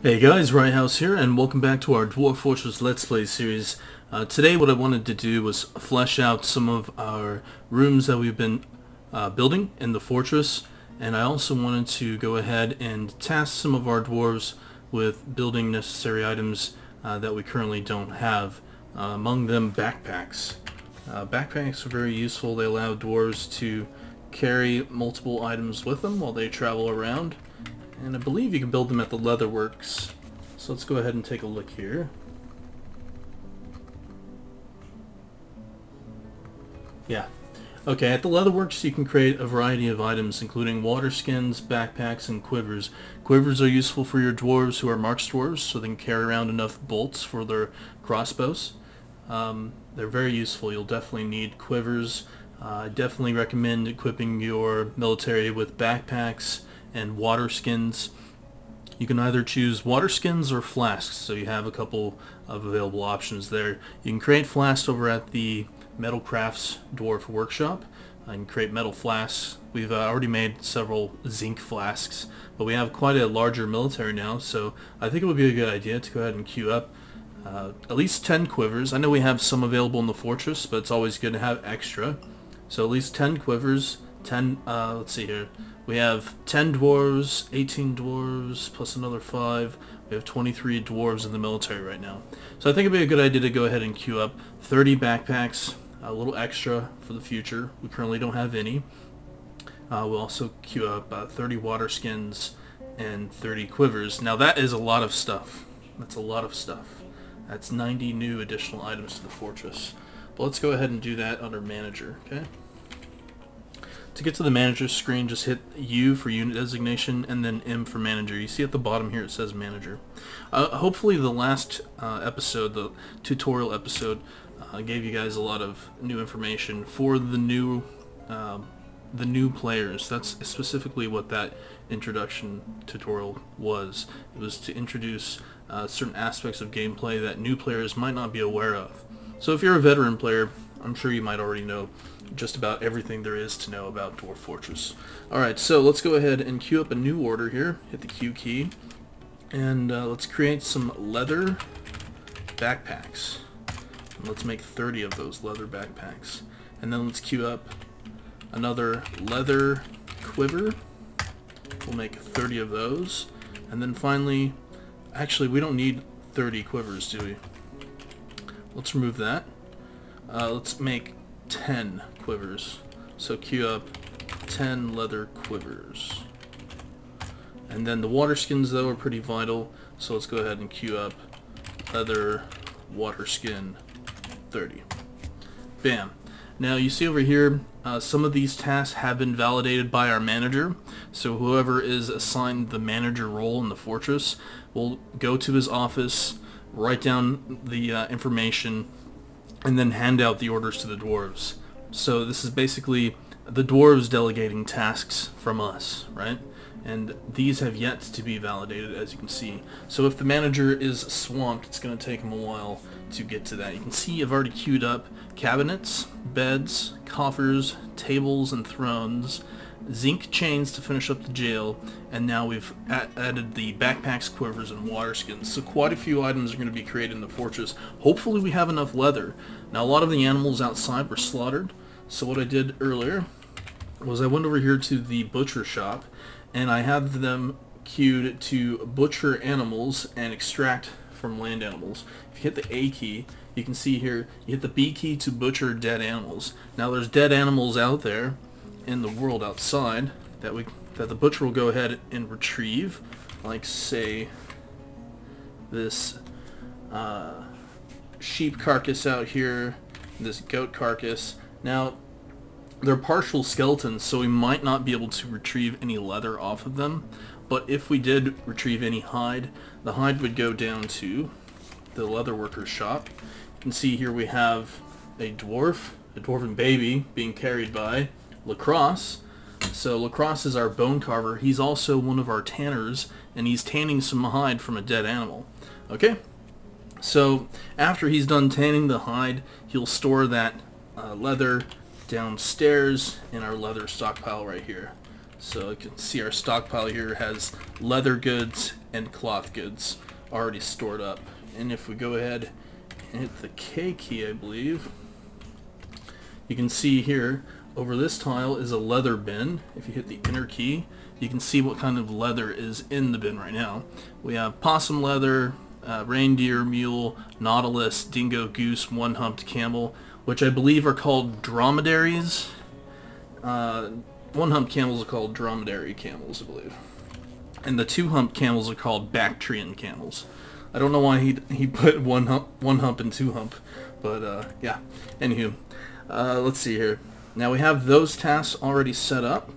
Hey guys, Riothouse here, and welcome back to our Dwarf Fortress Let's Play series. Today what I wanted to do was flesh out some of our rooms that we've been building in the fortress, and I also wanted to go ahead and task some of our dwarves with building necessary items that we currently don't have. Among them, backpacks. Backpacks are very useful. They allow dwarves to carry multiple items with them while they travel around. And I believe you can build them at the Leatherworks. So let's go ahead and take a look here. Yeah. Okay, at the Leatherworks you can create a variety of items, including water skins, backpacks, and quivers. Quivers are useful for your dwarves who are march dwarves, so they can carry around enough bolts for their crossbows. They're very useful. You'll definitely need quivers. I definitely recommend equipping your military with backpacks and water skins. You can either choose water skins or flasks, so you have a couple of available options there. You can create flasks over at the Metal Crafts Dwarf Workshop. You can create metal flasks. We've already made several zinc flasks, but we have quite a larger military now, so I think it would be a good idea to go ahead and queue up at least 10 quivers. I know we have some available in the fortress, but it's always good to have extra. So at least 10 quivers, 10, let's see here. We have 10 dwarves, 18 dwarves, plus another 5. We have 23 dwarves in the military right now. So I think it'd be a good idea to go ahead and queue up 30 backpacks, a little extra for the future. We currently don't have any. We'll also queue up 30 water skins and 30 quivers. Now that is a lot of stuff. That's a lot of stuff. That's 90 new additional items to the fortress. But let's go ahead and do that under manager, okay? To get to the manager screen, just hit U for unit designation and then M for manager. You see at the bottom here it says manager. Hopefully the last episode, the tutorial episode, gave you guys a lot of new information for the new players. That's specifically what that introduction tutorial was. It was to introduce certain aspects of gameplay that new players might not be aware of. So if you're a veteran player, I'm sure you might already know just about everything there is to know about Dwarf Fortress. Alright, so let's go ahead and queue up a new order here. Hit the Q key. And let's create some leather backpacks. And let's make 30 of those leather backpacks. And then let's queue up another leather quiver. We'll make 30 of those. And then finally, actually we don't need 30 quivers, do we? Let's remove that. Let's make 10 quivers. So queue up 10 leather quivers. And then the water skins though are pretty vital, so let's go ahead and queue up leather water skin 30. Bam. Now you see over here some of these tasks have been validated by our manager, so whoever is assigned the manager role in the fortress will go to his office, write down the information, and then hand out the orders to the dwarves. So this is basically the dwarves delegating tasks from us, right? And these have yet to be validated, as you can see. So if the manager is swamped, it's going to take him a while to get to that. You can see I've already queued up cabinets, beds, coffers, tables and thrones, zinc chains to finish up the jail, and now we've added the backpacks, quivers, and water skins. So quite a few items are going to be created in the fortress. Hopefully we have enough leather. Now a lot of the animals outside were slaughtered, so what I did earlier was I went over here to the butcher shop and I have them queued to butcher animals and extract from land animals. If you hit the A key, you can see here, you hit the B key to butcher dead animals. Now there's dead animals out there in the world outside that the butcher will go ahead and retrieve, like say this sheep carcass out here, this goat carcass. Now they're partial skeletons, so we might not be able to retrieve any leather off of them, but if we did retrieve any hide, the hide would go down to the leather worker's shop. You can see here we have a dwarven baby being carried by Lacrosse. So Lacrosse is our bone carver. He's also one of our tanners, and he's tanning some hide from a dead animal. Okay, so after he's done tanning the hide, he'll store that leather downstairs in our leather stockpile right here. So you can see our stockpile here has leather goods and cloth goods already stored up. And if we go ahead and hit the K key, I believe, you can see here over this tile is a leather bin. If you hit the enter key, you can see what kind of leather is in the bin right now. We have possum leather, reindeer, mule, nautilus, dingo, goose, one-humped camel, which I believe are called dromedaries. One-humped camels are called dromedary camels, I believe. And the two-humped camels are called Bactrian camels. I don't know why he put one hump and two hump, but yeah. Anywho, let's see here. Now we have those tasks already set up.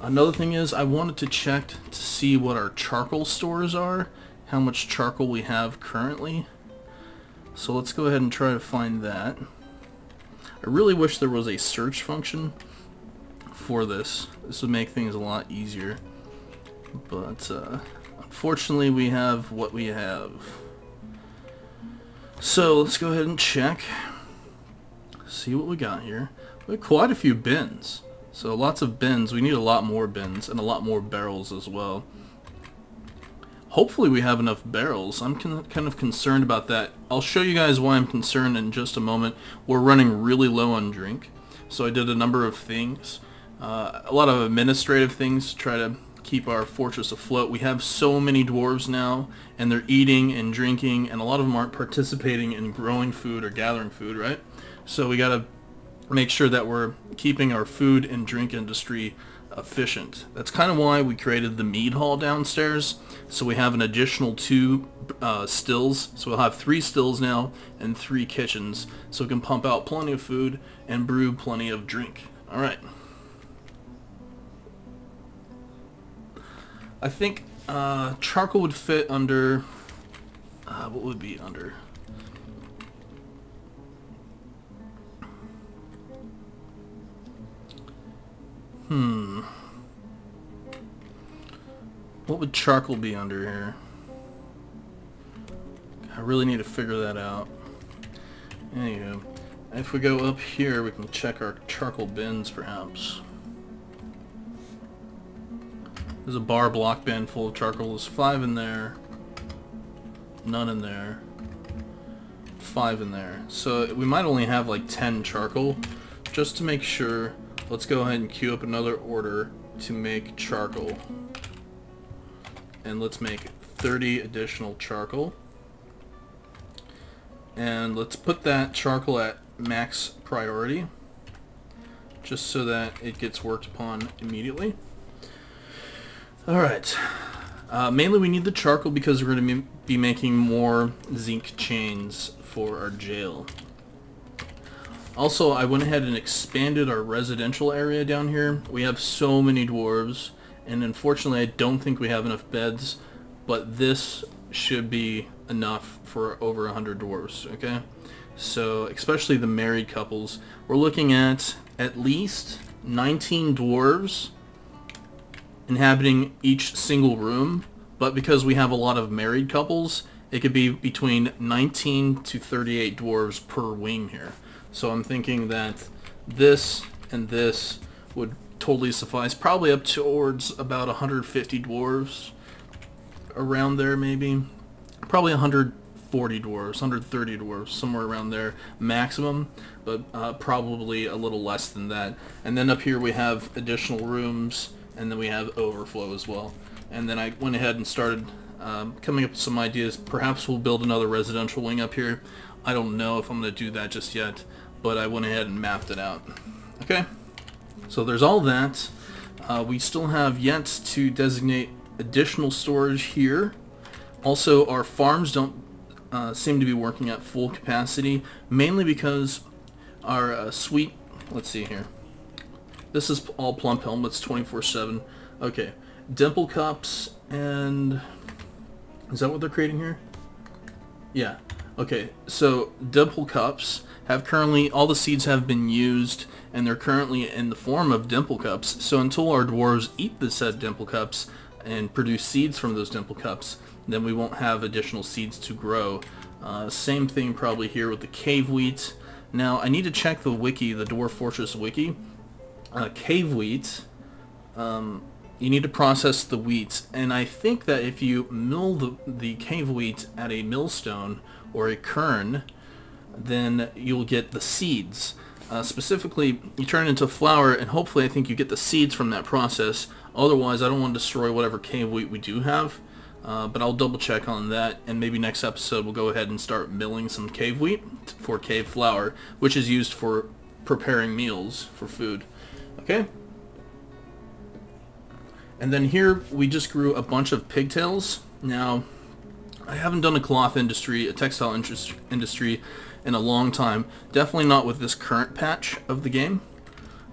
Another thing is I wanted to check to see what our charcoal stores are, how much charcoal we have currently. So let's go ahead and try to find that. I really wish there was a search function for this. This would make things a lot easier. But unfortunately we have what we have. So let's go ahead and check. See what we got here. We have quite a few bins. So lots of bins. We need a lot more bins and a lot more barrels as well. Hopefully we have enough barrels. I'm kind of concerned about that. I'll show you guys why I'm concerned in just a moment. We're running really low on drink. So I did a number of things. A lot of administrative things to try to keep our fortress afloat. We have so many dwarves now, and they're eating and drinking, and a lot of them aren't participating in growing food or gathering food, right? So we gotta make sure that we're keeping our food and drink industry efficient. That's kind of why we created the mead hall downstairs. So we have an additional 2 stills. So we'll have 3 stills now and 3 kitchens. So we can pump out plenty of food and brew plenty of drink. Alright. I think charcoal would fit under... what would be under? What would charcoal be under here? I really need to figure that out. Anywho, if we go up here, we can check our charcoal bins, perhaps. There's a bar block bin full of charcoal. There's 5 in there. None in there. 5 in there. So we might only have like 10 charcoal. Just to make sure, let's go ahead and queue up another order to make charcoal. And let's make 30 additional charcoal. And let's put that charcoal at max priority, just so that it gets worked upon immediately. Alright. Mainly we need the charcoal because we're going to be making more zinc chains for our jail. Also, I went ahead and expanded our residential area down here. We have so many dwarves, and unfortunately I don't think we have enough beds, but this should be enough for over 100 dwarves, okay? So, especially the married couples, we're looking at least 19 dwarves inhabiting each single room, but because we have a lot of married couples, it could be between 19 to 38 dwarves per wing here. So I'm thinking that this and this would totally suffice, probably up towards about 150 dwarves, around there maybe. Probably 140 dwarves, 130 dwarves, somewhere around there maximum, but probably a little less than that. And then up here we have additional rooms, and then we have overflow as well. And then I went ahead and started coming up with some ideas. Perhaps we'll build another residential wing up here. I don't know if I'm going to do that just yet, but I went ahead and mapped it out. Okay, so there's all that. We still have yet to designate additional storage here. Also, our farms don't seem to be working at full capacity, mainly because our sweet... Let's see here. This is all plump helmets, 24/7. Okay, dimple cups and... Is that what they're creating here? Yeah. Okay, so dimple cups have currently... All the seeds have been used, and they're currently in the form of dimple cups. So until our dwarves eat the said dimple cups and produce seeds from those dimple cups, then we won't have additional seeds to grow. Same thing probably here with the cave wheat. Now, I need to check the wiki, the Dwarf Fortress wiki. Cave wheat you need to process the wheat, and I think that if you mill the cave wheat at a millstone or a kern, then you'll get the seeds. Specifically, you turn it into flour, and hopefully I think you get the seeds from that process. Otherwise, I don't want to destroy whatever cave wheat we do have, but I'll double check on that, and maybe next episode we'll go ahead and start milling some cave wheat for cave flour, which is used for preparing meals for food. Okay? And then here we just grew a bunch of pigtails. Now, I haven't done a cloth industry, a textile industry in a long time. Definitely not with this current patch of the game.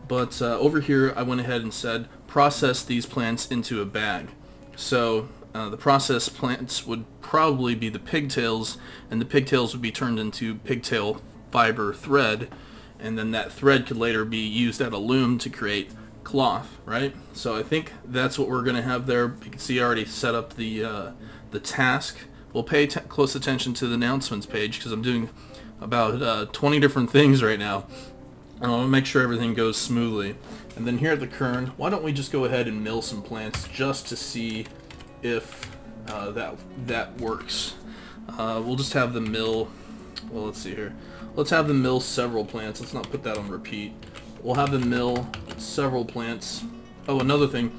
But over here I went ahead and said process these plants into a bag. So the processed plants would probably be the pigtails, and the pigtails would be turned into pigtail fiber thread, and then that thread could later be used at a loom to create cloth, right? So I think that's what we're going to have there. You can see I already set up the task. We'll pay close attention to the announcements page because I'm doing about 20 different things right now. I want to make sure everything goes smoothly. And then here at the kern, why don't we just go ahead and mill some plants just to see if that works. We'll just have them mill, well, let's see here. Let's have them mill several plants. Let's not put that on repeat. We'll have them mill several plants. Oh, another thing.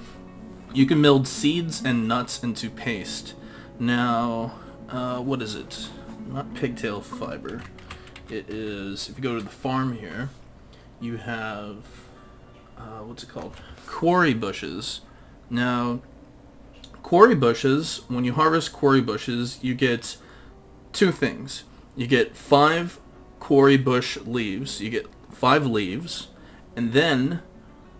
You can mill seeds and nuts into paste. Now, what is it? Not pigtail fiber. It is, if you go to the farm here, you have, what's it called? Quarry bushes. Now, quarry bushes, when you harvest quarry bushes, you get two things. You get 5 quarry bush leaves. You get 5 leaves. And then,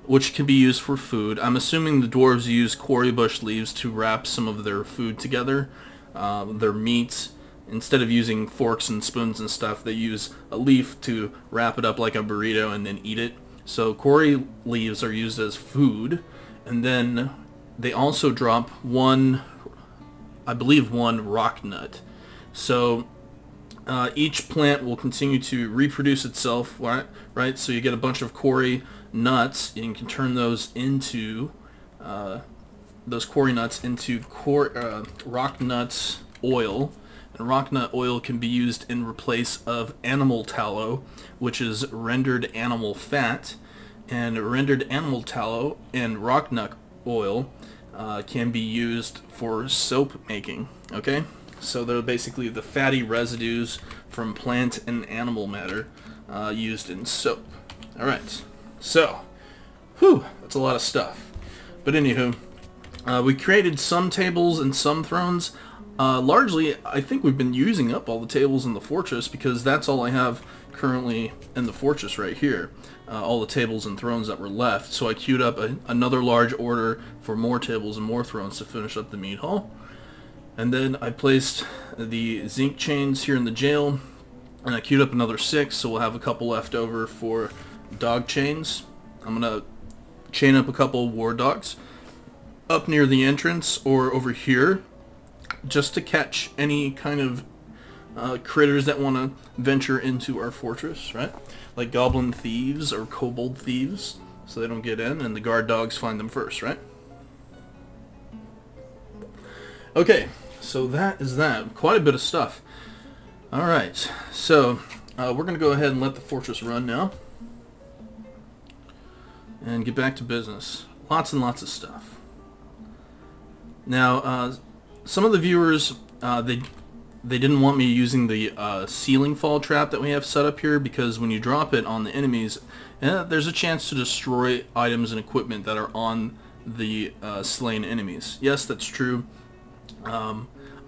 which can be used for food. I'm assuming the dwarves use quarry bush leaves to wrap some of their food together, their meats. Instead of using forks and spoons and stuff, they use a leaf to wrap it up like a burrito and then eat it. So quarry leaves are used as food. And then they also drop one, I believe, one rock nut. So each plant will continue to reproduce itself, right? So you get a bunch of quarry nuts, and you can turn those into those quarry nuts into rock nuts oil. And rock nut oil can be used in place of animal tallow, which is rendered animal fat. And rendered animal tallow and rock nut oil can be used for soap making. Okay? So they're basically the fatty residues from plant and animal matter used in soap. Alright, so, whew, that's a lot of stuff. But anywho, we created some tables and some thrones. Largely, I think we've been using up all the tables in the fortress because that's all I have currently in the fortress right here. All the tables and thrones that were left. So I queued up another large order for more tables and more thrones to finish up the meat hall. And then I placed the zinc chains here in the jail, and I queued up another 6, so we'll have a couple left over for dog chains. I'm going to chain up a couple war dogs up near the entrance or over here, just to catch any kind of critters that want to venture into our fortress, right? Like goblin thieves or kobold thieves, so they don't get in, and the guard dogs find them first, right? Okay. So that is that. Quite a bit of stuff. Alright, so we're going to go ahead and let the fortress run now. And get back to business. Lots and lots of stuff. Now, some of the viewers, they didn't want me using the ceiling fall trap that we have set up here, because when you drop it on the enemies, there's a chance to destroy items and equipment that are on the slain enemies. Yes, that's true.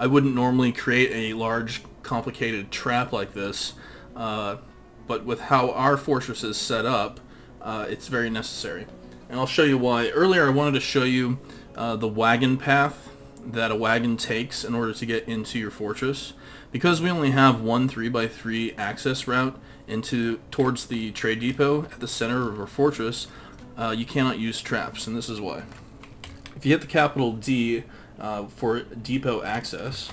I wouldn't normally create a large, complicated trap like this, but with how our fortress is set up, it's very necessary. And I'll show you why. Earlier I wanted to show you the wagon path that a wagon takes in order to get into your fortress. Because we only have one 3x3 access route towards the trade depot at the center of our fortress, you cannot use traps, and this is why. If you hit the capital D for depot access,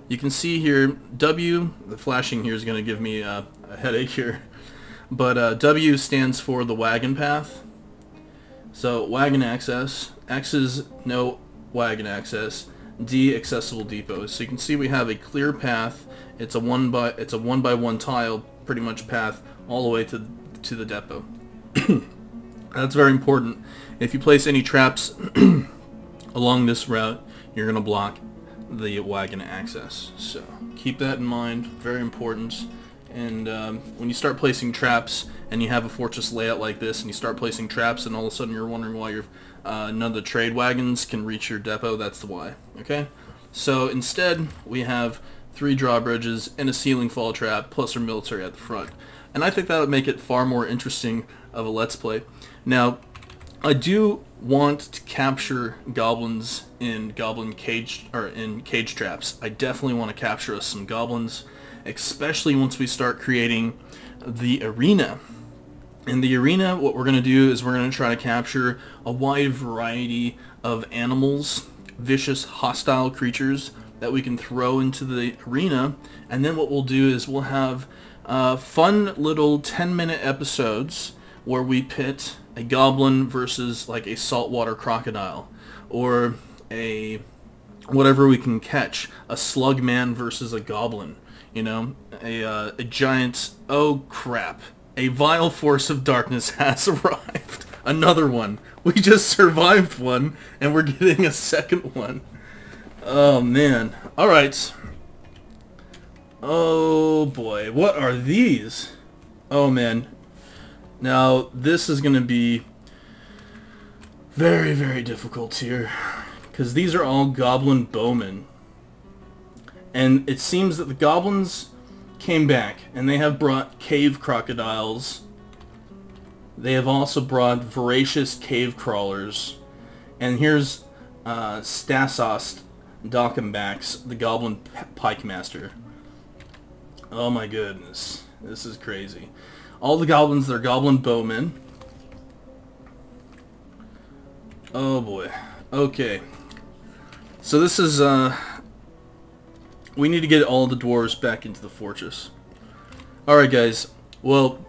you can see here W, the flashing here is going to give me a headache here, but W stands for the wagon path. So wagon access, X is no wagon access. D, accessible depots. So you can see we have a clear path. It's a one by one tile, pretty much path all the way to the depot. That's very important. If you place any traps along this route, you're going to block the wagon access. So keep that in mind. Very important. And when you start placing traps and you have a fortress layout like this, and you start placing traps, and all of a sudden you're wondering why none of the trade wagons can reach your depot, that's the why. Okay? So instead, we have 3 drawbridges and a ceiling fall trap, plus our military at the front. And I think that would make it far more interesting of a Let's Play. Now, I do want to capture goblins in cage traps. I definitely want to capture us some goblins, especially once we start creating the arena. In the arena, what we're going to do is we're going to try to capture a wide variety of animals, vicious, hostile creatures that we can throw into the arena, and then what we'll do is we'll have fun little 10-minute episodes where we pit a goblin versus like a saltwater crocodile, or a whatever we can catch, a slug man versus a goblin, you know, a giant, oh crap, a vile force of darkness has arrived. Another one. We just survived one, and we're getting a second one. Oh man. Alright. Oh boy, what are these? Oh man. Now, this is going to be very, very difficult here, because these are all goblin bowmen. And it seems that the goblins came back, and they have brought cave crocodiles. They have also brought voracious cave crawlers. And here's Stassos Dockenbacks, the goblin pike master. Oh my goodness, this is crazy. All the goblins, they're goblin bowmen. Oh boy. Okay. So this is, we need to get all the dwarves back into the fortress. Alright guys, well,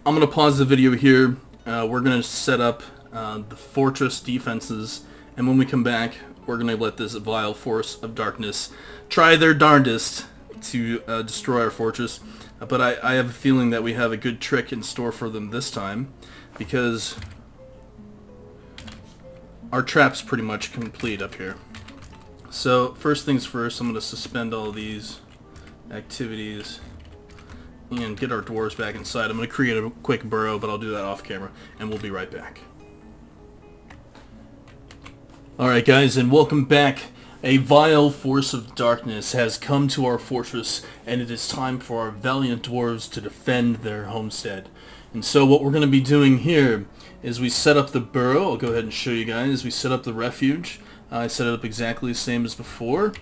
I'm going to pause the video here. We're going to set up the fortress defenses, and when we come back, we're going to let this vile force of darkness try their darndest to destroy our fortress. But I have a feeling that we have a good trick in store for them this time, because our trap's pretty much complete up here. So first things first, I'm going to suspend all these activities and get our dwarves back inside. I'm going to create a quick burrow, but I'll do that off camera, and we'll be right back. Alright guys, and welcome back. A vile force of darkness has come to our fortress, and it is time for our valiant dwarves to defend their homestead. And so what we're going to be doing here is we set up the burrow. I'll go ahead and show you guys. We set up the refuge. I set it up exactly the same as before.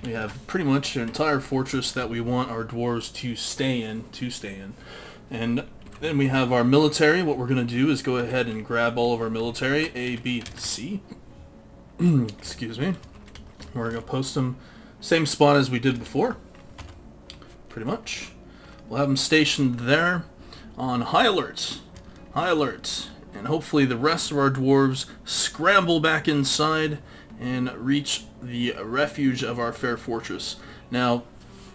We have pretty much an entire fortress that we want our dwarves to stay in. And then we have our military. What we're going to do is go ahead and grab all of our military, A, B, C. Excuse me. We're going to post them same spot as we did before. Pretty much. We'll have them stationed there on high alert. High alert. And hopefully the rest of our dwarves scramble back inside and reach the refuge of our fair fortress. Now,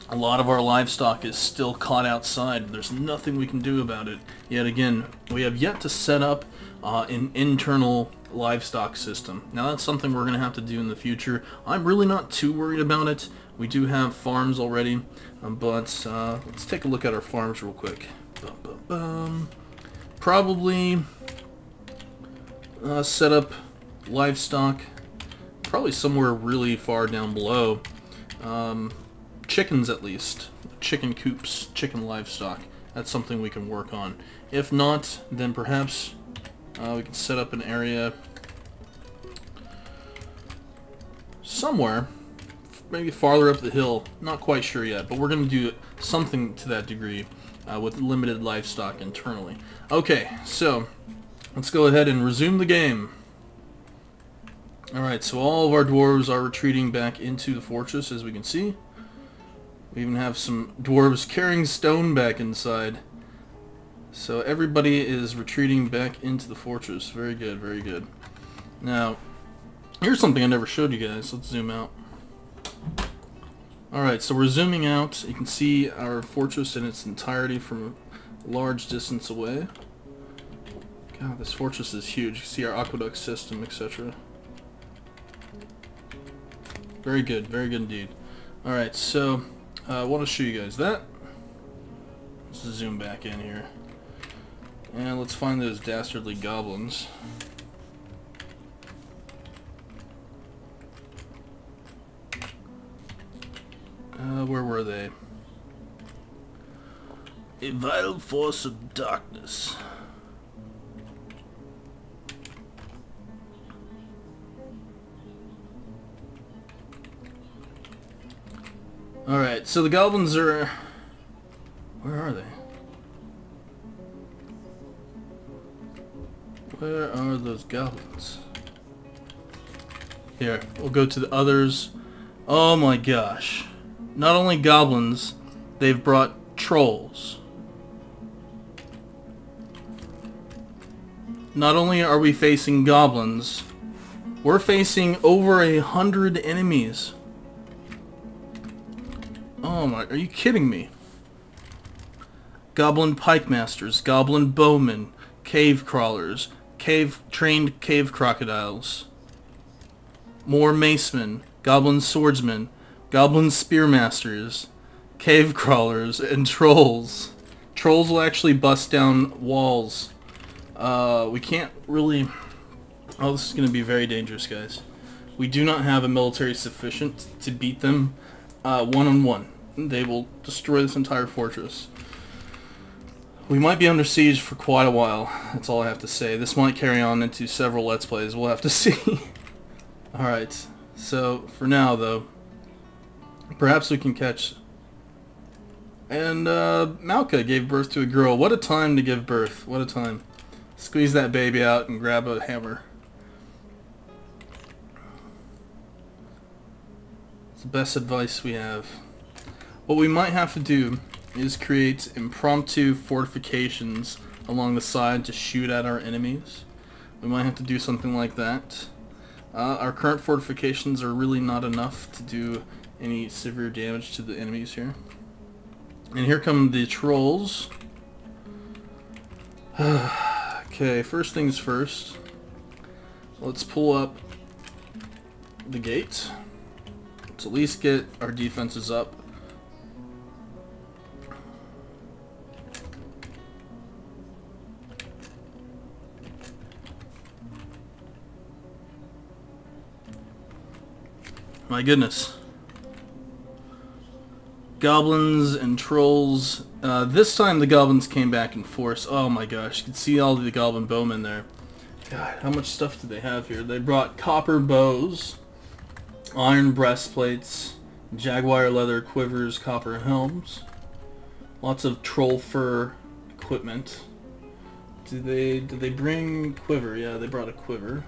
a lot of our livestock is still caught outside. There's nothing we can do about it. Yet again, we have yet to set up an internal livestock system. Now that's something we're going to have to do in the future. I'm really not too worried about it. We do have farms already, but let's take a look at our farms real quick. Probably set up livestock probably somewhere really far down below. Chickens at least. Chicken coops, chicken livestock. That's something we can work on. If not, then perhaps we can set up an area somewhere, maybe farther up the hill. Not quite sure yet, but we're going to do something to that degree with limited livestock internally. Okay, so let's go ahead and resume the game. Alright, so all of our dwarves are retreating back into the fortress, as we can see. We even have some dwarves carrying stone back inside. So everybody is retreating back into the fortress. Very good, very good. Now, here's something I never showed you guys. Let's zoom out. Alright, so we're zooming out. You can see our fortress in its entirety from a large distance away. God, this fortress is huge. You can see our aqueduct system, etc. Very good indeed. Alright, so I want to show you guys that. Let's zoom back in here. And let's find those dastardly goblins. Where were they? A vital force of darkness. Alright, so the goblins are... Where are they? Where are those goblins? Here, we'll go to the others. Oh my gosh. Not only goblins, they've brought trolls. Not only are we facing goblins, we're facing over 100 enemies. Oh my, are you kidding me? Goblin pikemasters, goblin bowmen, cave crawlers, trained cave crocodiles, more macemen, goblin swordsmen, goblin spearmasters, cave crawlers, and trolls. Trolls will actually bust down walls. We can't really... Oh, this is going to be very dangerous, guys. We do not have a military sufficient to beat them one-on-one. They will destroy this entire fortress. We might be under siege for quite a while. That's all I have to say. This might carry on into several Let's Plays. We'll have to see. Alright, so for now, though, perhaps we can catch... And Malka gave birth to a girl. What a time to give birth. What a time. Squeeze that baby out and grab a hammer. It's the best advice we have. What we might have to do is create impromptu fortifications along the side to shoot at our enemies. We might have to do something like that. Our current fortifications are really not enough to do any severe damage to the enemies here. And here come the trolls. Okay, first things first. Let's pull up the gate. Let's at least get our defenses up. My goodness. Goblins and trolls. This time the goblins came back in force. Oh my gosh, you can see all the goblin bowmen there. God, how much stuff do they have here? They brought copper bows, iron breastplates, jaguar leather quivers, copper helms, lots of troll fur equipment. Did they bring quiver? Yeah, they brought a quiver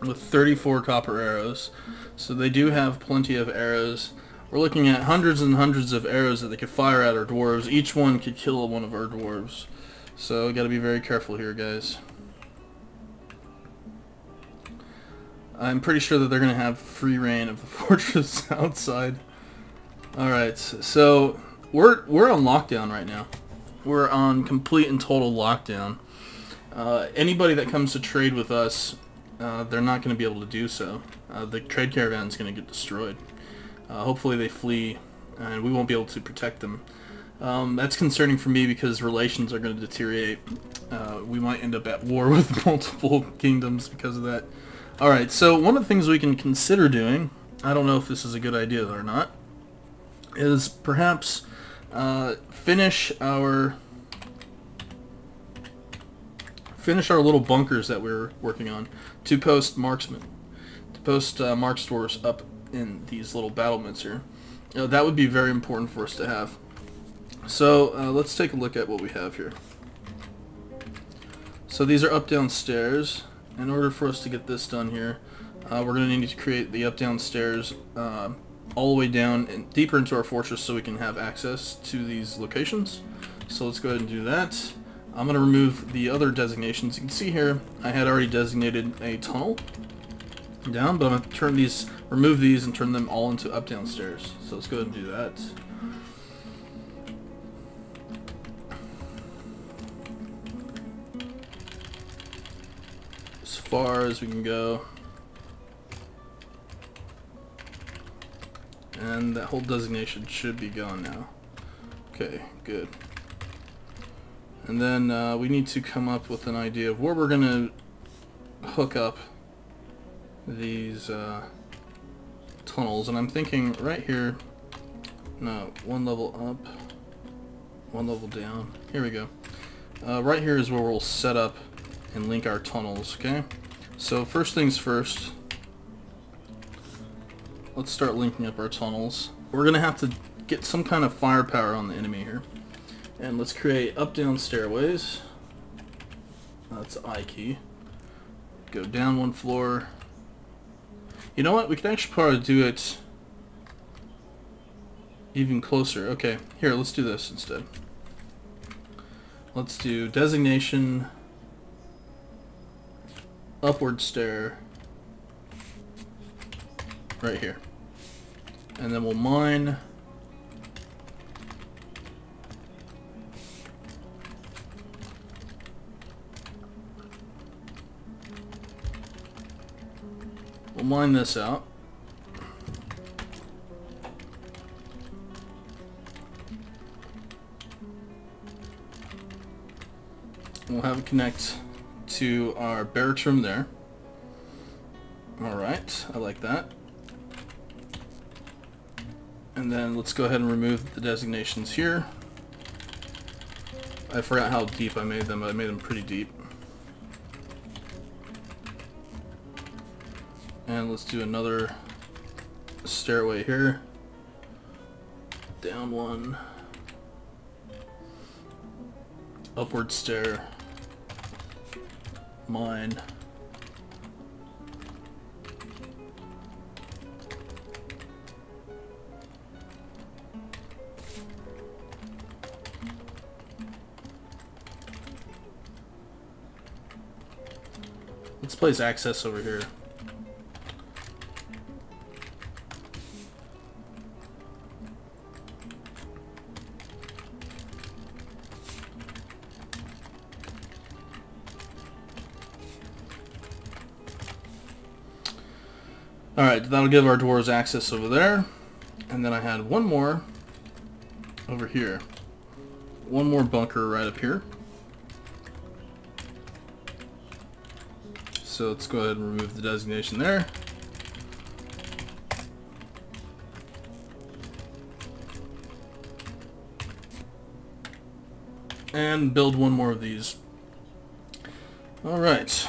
with 34 copper arrows. So they do have plenty of arrows. We're looking at hundreds and hundreds of arrows that they could fire at our dwarves. Each one could kill one of our dwarves. So gotta be very careful here, guys. I'm pretty sure that they're gonna have free reign of the fortress outside. Alright, so we're on lockdown right now. We're on complete and total lockdown. Anybody that comes to trade with us, they're not going to be able to do so. The trade caravan is going to get destroyed. Hopefully they flee, and we won't be able to protect them. That's concerning for me because relations are going to deteriorate. We might end up at war with multiple kingdoms because of that. Alright, so one of the things we can consider doing, I don't know if this is a good idea or not, is perhaps finish our little bunkers that we're working on to post marksmen, to post mark stores up in these little battlements here. That would be very important for us to have. So let's take a look at what we have here. So these are up-down stairs. In order for us to get this done here, we're going to need to create the up-down stairs all the way down and deeper into our fortress so we can have access to these locations. So let's go ahead and do that. I'm going to remove the other designations. You can see here I had already designated a tunnel down, but I'm going to remove these and turn them all into up-down stairs. So let's go ahead and do that. As far as we can go. And that whole designation should be gone now. Okay, good. And then we need to come up with an idea of where we're going to hook up these tunnels. And I'm thinking right here, no, one level up, one level down. Here we go. Right here is where we'll set up and link our tunnels, okay? So first things first, let's start linking up our tunnels. We're going to have to get some kind of firepower on the enemy here. And let's create up-down stairways. That's I key. Go down one floor. You know what? We can actually probably do it even closer. Okay, here, let's do this instead. Let's do designation, upward stair, right here. And then we'll mine this out. We'll have it connect to our baritrum there. Alright, I like that. And then let's go ahead and remove the designations here. I forgot how deep I made them, but I made them pretty deep. And let's do another stairway here. Down one. Upward stair. Mine. Let's place access over here. Alright, that'll give our dwarves access over there. And then I had one more over here. One more bunker right up here. So let's go ahead and remove the designation there. And build one more of these. Alright.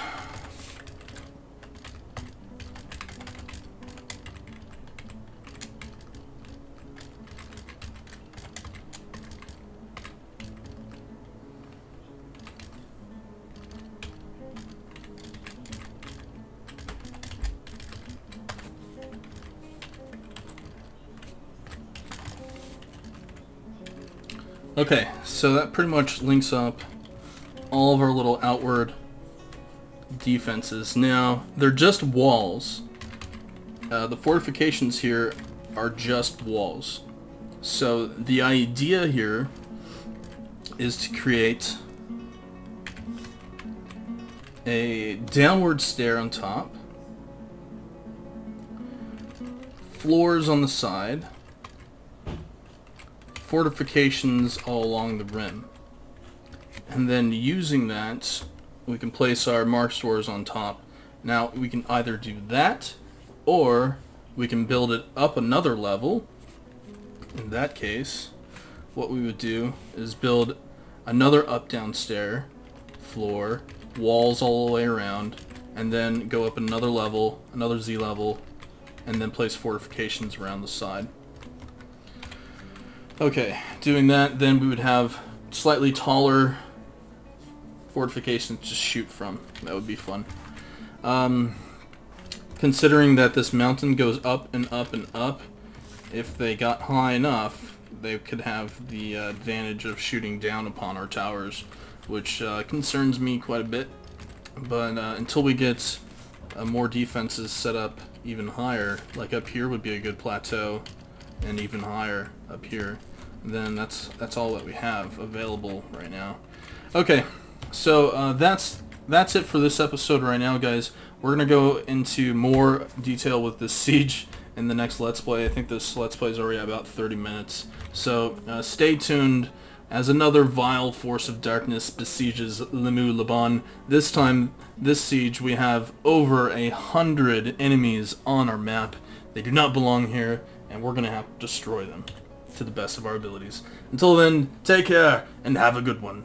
Okay, so that pretty much links up all of our little outward defenses. Now, they're just walls. The fortifications here are just walls. So the idea here is to create a downward stair on top, floors on the side, fortifications all along the rim. And then using that, we can place our mark stores on top. Now, we can either do that, or we can build it up another level. In that case, what we would do is build another up-down stair, floor, walls all the way around, and then go up another level, another Z level, and then place fortifications around the side. Okay, doing that, then we would have slightly taller fortifications to shoot from. That would be fun. Considering that this mountain goes up and up and up, if they got high enough, they could have the advantage of shooting down upon our towers, which concerns me quite a bit. But until we get more defenses set up even higher, like up here would be a good plateau, and even higher up here, then that's all that we have available right now. Okay, so that's it for this episode right now, guys. We're gonna go into more detail with this siege in the next Let's Play. I think this Let's Play is already about 30 minutes, so stay tuned as another vile force of darkness besieges Limulaban. This time, this siege, we have over 100 enemies on our map. They do not belong here, and we're gonna have to destroy them to the best of our abilities. Until then, take care and have a good one.